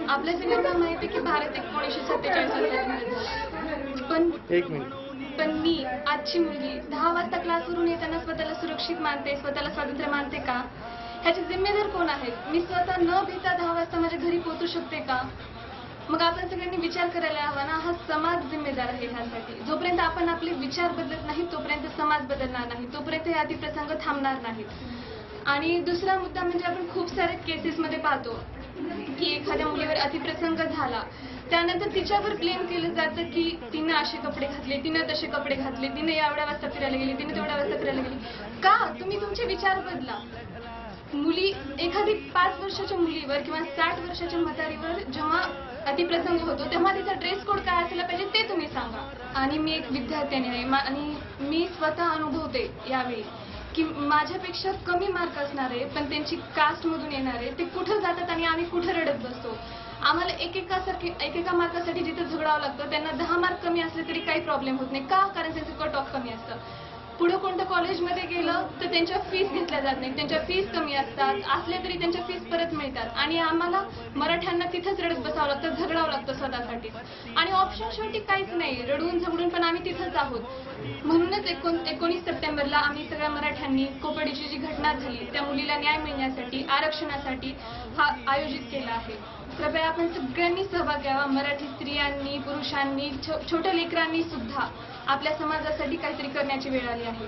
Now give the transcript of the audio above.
आपल्या सगळ्यांना माहिती आहे की भारत 1947 मध्ये झाला. पण मी आजची मुलगी 10 वाजता क्लासवरून येताना स्वतःला सुरक्षित मानते, स्वतःला स्वातंत्र्य मानते का? ह्याचे जिम्मेदार कोण आहेत? मी स्वतः न भीता 10 वाजता माझ्या घरी पोहोचू शकते का? मग आपण सगळ्यांनी विचार करायला हवा ना, हा समाज जिम्मेदार आहे ह्यासाठी. जोपर्यंत आपण आपले विचार बदलत नाही तोपर्यंत समाज बदलणार नाही, तोपर्यंत हे अतिप्रसंग थांबणार नाहीत. आणि दुसरा मुद्दा म्हणजे आपण खूप साऱ्या केसेसमध्ये पाहतो की एखाद्या मुलीवर अतिप्रसंग झाला, त्यानंतर तिच्यावर ब्लेम केलं जातं की तिनं असे कपडे घातले, तिनं तसे कपडे घातले, तिने एवढ्या वाजता फिरायला गेली, तिने तेवढ्या वाजता फिरायला गेली. का? तुम्ही तुमचे विचार बदला. मुली, एखादी 5 वर्षाच्या मुलीवर किंवा 60 वर्षाच्या म्हातारीवर जेव्हा अतिप्रसंग होतो तेव्हा तिचा ड्रेस कोड काय असला पाहिजे ते तुम्ही सांगा. आणि मी एक विद्यार्थ्याने आहे आणि मी स्वतः अनुभवते यावेळी की माझ्यापेक्षा कमी मार्क असणारे पण त्यांची कास्टमधून येणारे ते कुठं जातात आणि आम्ही कुठं रडत बसतो. आम्हाला एकेका मार्कासाठी जिथं झगडावं लागतं, त्यांना 10 मार्क कमी असले तरी काही प्रॉब्लेम होत नाही. का? कारण त्यांचं कट ऑफ कमी असतं. पुढे कोणत्या कॉलेजमध्ये गेलं तर त्यांच्या फीस घेतल्या जात नाही, त्यांच्या फीस कमी असतात, असल्या तरी त्यांच्या फीस परत मिळतात आणि आम्हाला मराठ्यांना तिथंच रडत बसावं लागतं, झगडावं लागतं स्वतःसाठी. आणि ऑप्शन शेवटी काहीच नाही, रडून झगडून पण आम्ही तिथंच आहोत. म्हणूनच 19 सप्टेंबरला आम्ही सगळ्या मराठ्यांनी कोपर्डीची जी घटना झाली त्या मुलीला न्याय मिळण्यासाठी, आरक्षणासाठी हा आयोजित केला आहे. कृपया आपण सगळ्यांनी सहभाग घ्यावा. मराठी स्त्रियांनी, पुरुषांनी, छोट्या लेकरांनी सुद्धा आपल्या समाजासाठी काहीतरी करण्याची वेळ आली आहे.